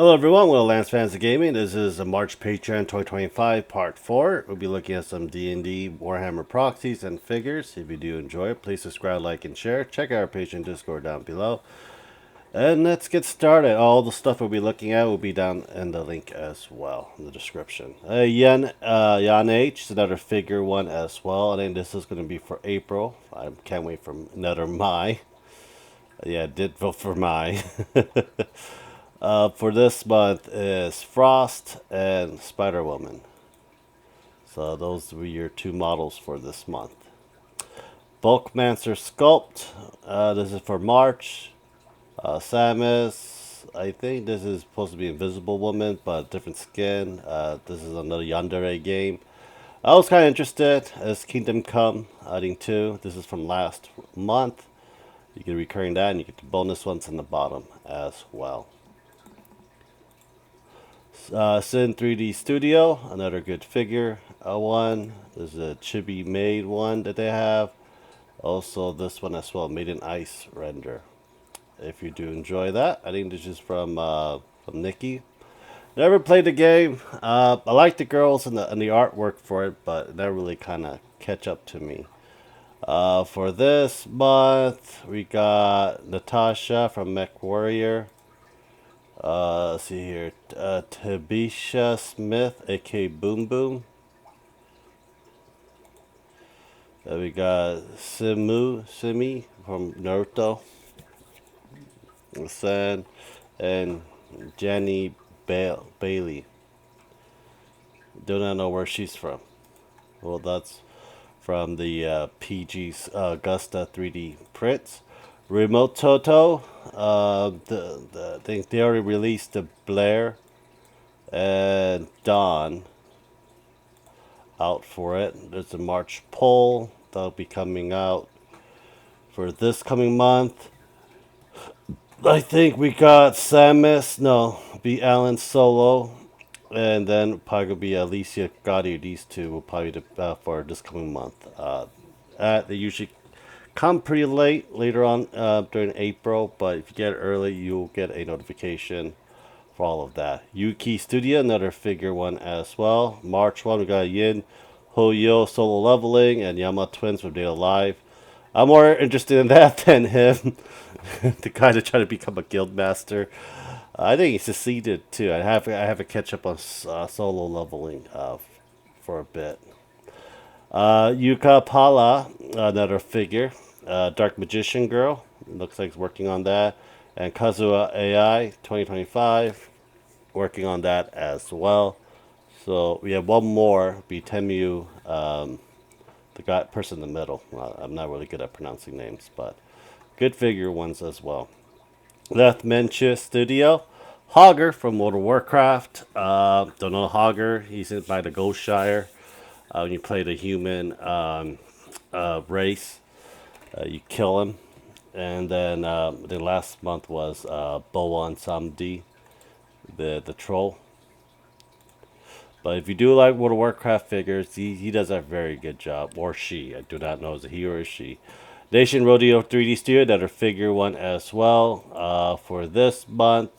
Hello everyone, welcome to Lance Fans of Gaming. This is a March Patreon 2025 Part 4. We'll be looking at some D&D Warhammer proxies and figures. If you do enjoy it, please subscribe, like, and share. Check out our Patreon Discord down below. And let's get started. All the stuff we'll be looking at will be down in the link as well, in the description. Yan H is another figure one as well. I think this is going to be for April. I can't wait for another Mai. Yeah, I did vote for Mai. For this month is Frost and Spider Woman. So those were your two models for this month. Bulkmancer Sculpt. This is for March. Samus. I think this is supposed to be Invisible Woman, but different skin. This is another Yandere game. I was kind of interested as Kingdom Come, adding 2. This is from last month. You get recurring that, and you get the bonus ones in the bottom as well. Sin 3D Studio, another good figure one. There's a chibi made one that they have. Also this one as well, made in ice render. If you do enjoy that, I think this is from Nikki. Never played the game. I like the girls and the artwork for it, but it never really kind of catch up to me. For this month, we got Natasha from Mech Warrior. Let's see here. Tabisha Smith, aka Boom Boom. We got Simi from Naruto. Sen and Jenny Bailey. Do not know where she's from. Well, that's from the PG's Augusta 3D prints. Remote Toto. I think they already released the Blair and Dawn out for it. There's a March poll that'll be coming out for this coming month. I think we got Samus, be Alan Solo, and then probably gonna be Alicia Gotti. These two will probably be for this coming month. They usually come pretty later on during April, but if you get it early, you'll get a notification for all of that. Yuki Studio, another figure one as well. March 1, we got Yin Hoyo solo leveling and Yama twins from Data Live. I'm more interested in that than him, the guy that tried to become a guild master. I think he succeeded too. I have to catch up on solo leveling for a bit. Yuka Pala, another figure. Dark Magician Girl, looks like he's working on that. And Kazuha AI 2025, working on that as well. So we have one more, be Temu, the guy, person in the middle. I'm not really good at pronouncing names, but good figure ones as well. Left Menchia Studio, Hogger from World of Warcraft. Don't know Hogger, he's in by the Ghostshire. When you play the human race, you kill him. And then the last month was Boan Samdi, the troll. But if you do like World of Warcraft figures, he does a very good job. Or she. I do not know if it's a he or a she. Nation Rodeo 3D Studio, another figure one as well. For this month,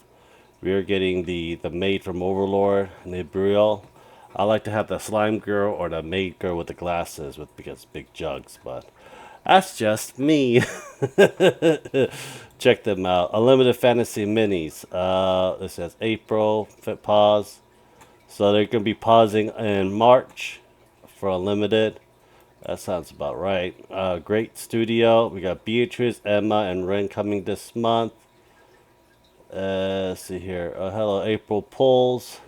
we are getting the maid from Overlord, Nibriel. I like to have the slime girl or the maid girl with the glasses because big jugs, but that's just me. Check them out. Unlimited Fantasy Minis. This says April, fit pause. So they're going to be pausing in March for Unlimited. That sounds about right. Great Studio. We got Beatrice, Emma, and Ren coming this month. Let's see here. Hello, April Pulls.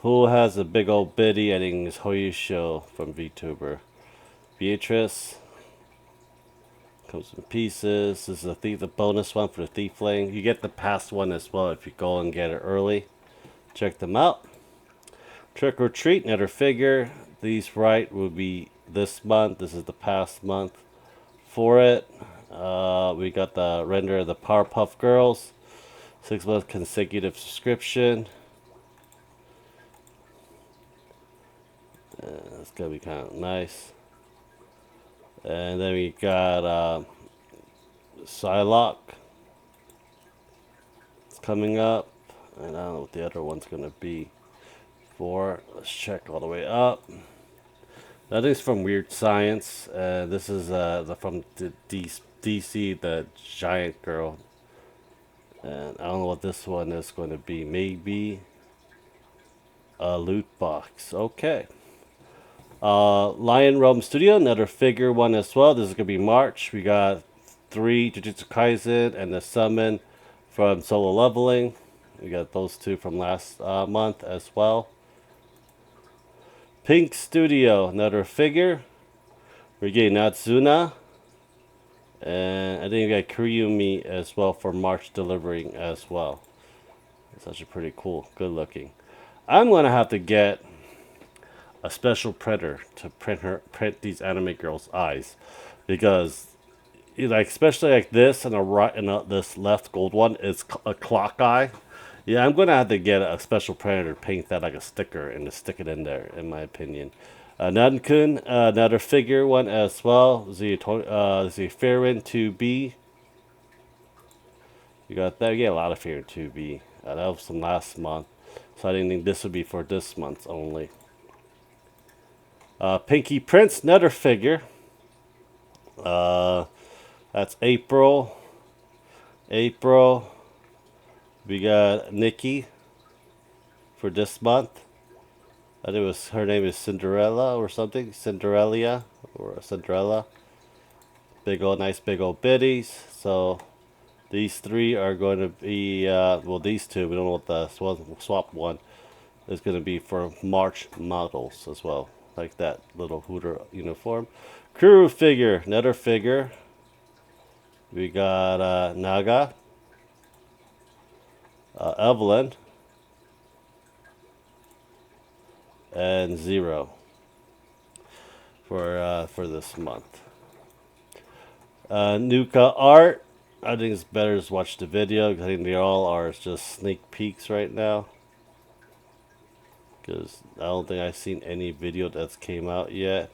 Who has a big old biddy? I think it's Hoyusho from VTuber. Beatrice. Comes in pieces. This is the bonus one for the Thiefling. You get the past one as well if you go and get it early. Check them out. Trick or Treat, another figure. These right will be this month. This is the past month for it. We got the render of the Powerpuff Girls. 6-month consecutive subscription. That's gonna be kind of nice. And then we got Psylocke. It's coming up. And I don't know what the other one's gonna be for. Let's check all the way up. That is from Weird Science. This is from the DC, the Giant Girl. And I don't know what this one is going to be. Maybe a loot box. Okay. Lion Realm Studio, another figure one as well. This is going to be March. We got 3 Jujutsu Kaisen and the Summon from Solo Leveling. We got those 2 from last month as well. Pink Studio, another figure. We're getting Natsuna. And I think we got Kuryumi as well for March delivering as well. It's actually pretty cool. Good looking. I'm going to have to get a special printer to print these anime girls' eyes, because like especially like this and this left gold one is a clock eye. Yeah, I'm gonna have to get a special printer to paint that like a sticker and to stick it in there. In my opinion, Nankun, another figure one as well. The Farin 2B. You got that. You get a lot of Farin 2B. That was from last month, so I didn't think this would be for this month only. Pinky Prince, another figure. That's April. April. We got Nikki for this month. I think her name is Cinderella or something. Cinderella or Cinderella. Nice big old biddies. So these 3 are going to be, well, these 2, we don't know what the swap one is going to be for March models as well. Like that little Hooter uniform. Kuru figure, another figure. We got Naga, Evelyn, and Zero for this month. Nuka art. I think it's better to watch the video because I think they all are just sneak peeks right now. Because I don't think I've seen any video that's came out yet.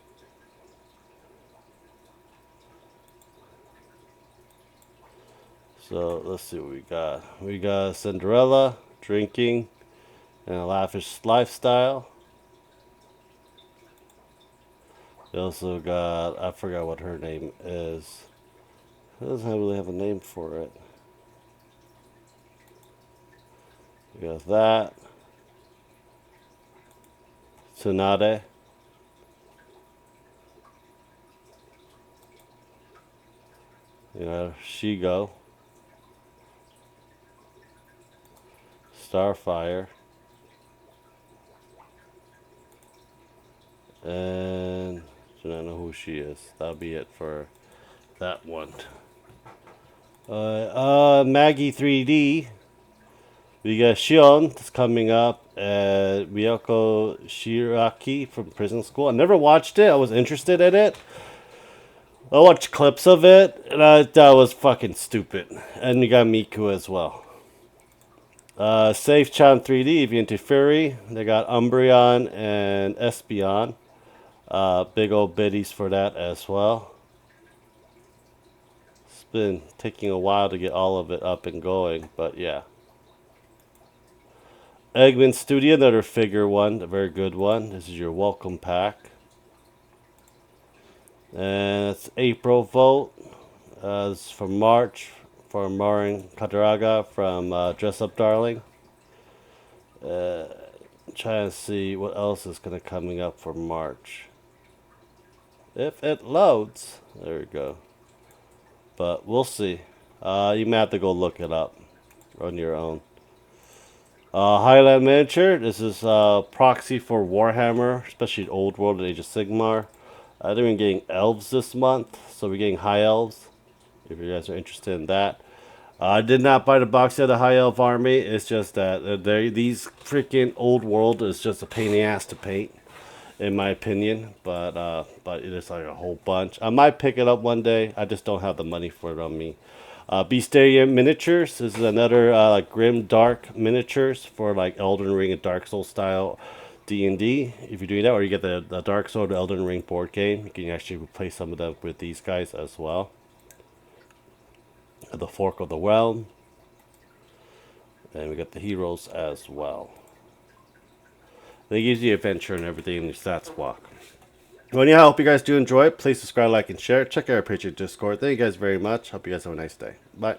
So let's see what we got. We got Cinderella drinking and a lavish lifestyle. We also got, I forgot what her name is. It doesn't really have a name for it. We got that. Tsunade. You know, Shigo. Starfire. And I don't know who she is. That'll be it for that one. Maggie 3D. We got Shion that's coming up. Miyako Shiraki from Prison School. I never watched it. I was interested in it. I watched clips of it, and I thought it was fucking stupid. And we got Miku as well. Safe Chan 3D, if you're into Fury. They got Umbreon and Espeon. Big old biddies for that as well. It's been taking a while to get all of it up and going, but yeah. Eggman Studio, another figure one, a very good one. This is your welcome pack. And it's April vote. This is for March for Marin Kataraga from Dress Up Darling. Trying to see what else is going to coming up for March. If it loads. There we go. But we'll see. You may have to go look it up on your own. Highland Miniature. This is proxy for Warhammer, especially Old World and Age of Sigmar. They've been getting elves this month, so we're getting high elves. If you guys are interested in that. I did not buy the box of the High Elf Army. It's just that these freaking Old World is just a pain in the ass to paint, in my opinion. But it is like a whole bunch. I might pick it up one day. I just don't have the money for it on me. Beastaria Miniatures. This is another like grim dark miniatures for like Elden Ring and Dark Souls style D&D. If you're doing that, or you get the Dark Souls or Elden Ring board game, you can actually replace some of them with these guys as well. The Fork of the Realm. And we got the heroes as well. They gives you adventure and everything in your stats block. Well, anyhow, I hope you guys do enjoy it. Please subscribe, like, and share. Check out our page at Discord. Thank you guys very much. Hope you guys have a nice day. Bye.